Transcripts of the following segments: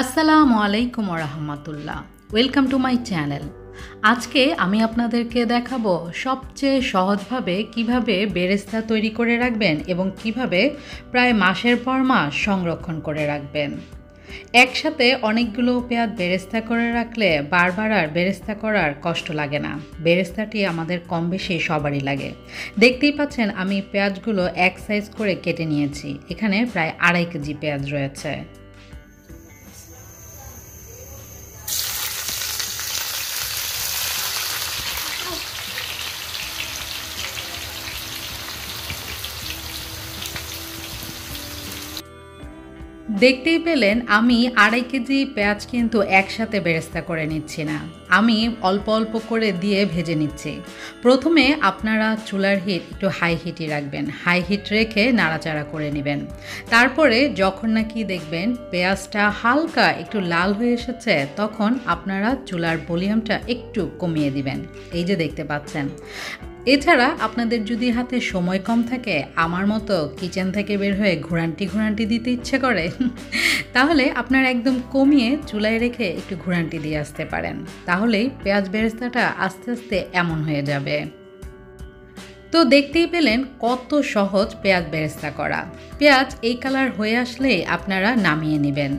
আসসালামু আলাইকুম রাহমাতুল্লাহ। Welcome to my channel. আজকে আমি আপনাদেরকে দেখাবো সবচেয়ে সহজভাবে কিভাবে বেরেস্তা তৈরি করে রাখবেন এবং কিভাবে প্রায় মাসের পর মাস সংরক্ষণ করে রাখবেন। একসাথে অনেকগুলো পেঁয়াজ বেরেস্তা করে রাখলে বারবার আর বেরেস্তা করার কষ্ট লাগে না। বেরেস্তাটি আমাদের কম বেশি সবারই লাগে। দেখতেই পাচ্ছেন আমি পেঁয়াজগুলো এক সাইজ করে কেটে নিয়েছি। এখানে প্রায় 2.5 কেজি পেঁয়াজ রয়েছে। দেখতেই পেলেন আমি 2.5 কেজি পেঁয়াজ কিন্তু একসাথে বেরেস্তা করে নিচ্ছি না, আমি অল্প অল্প করে দিয়ে ভেজে নিচ্ছি। প্রথমে আপনারা চুলার হিট একটু হাই হিটই রাখবেন, হাই হিট রেখে নাড়াচাড়া করে নেবেন। তারপরে যখন নাকি দেখবেন পেঁয়াজটা হালকা একটু লাল হয়ে এসেছে তখন আপনারা চুলার ভলিউমটা একটু কমিয়ে দিবেন। এই যে দেখতে পাচ্ছেন। এছাড়া আপনাদের যদি হাতে সময় কম থাকে, আমার মতো কিচেন থেকে বের হয়ে ঘোরান্টি দিতে ইচ্ছে করে, তাহলে আপনারা একদম কমিয়ে চুলায় রেখে একটু ঘোরান্টি দিয়ে আসতে পারেন। তাহলেই পেঁয়াজ বেরেস্তাটা আস্তে আস্তে এমন হয়ে যাবে। তো দেখতেই পেলেন কত সহজ পেঁয়াজ বেরেস্তা করা। পেঁয়াজ এই কালার হয়ে আসলেই আপনারা নামিয়ে নেবেন।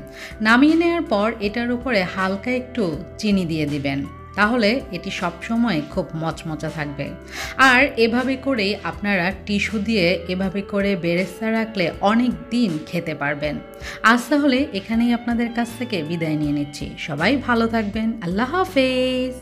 নামিয়ে নেওয়ার পর এটার উপরে হালকা একটু চিনি দিয়ে দিবেন, তাহলে এটি সবসময় খুব মচমচা থাকবে। আর এভাবে করেই আপনারা টিস্যু দিয়ে এভাবে করে বেরেস্তা রাখলে অনেক দিন খেতে পারবেন। আজ তাহলে এখানেই আপনাদের কাছ থেকে বিদায় নিয়ে নিচ্ছি। সবাই ভালো থাকবেন। আল্লাহ হাফেজ।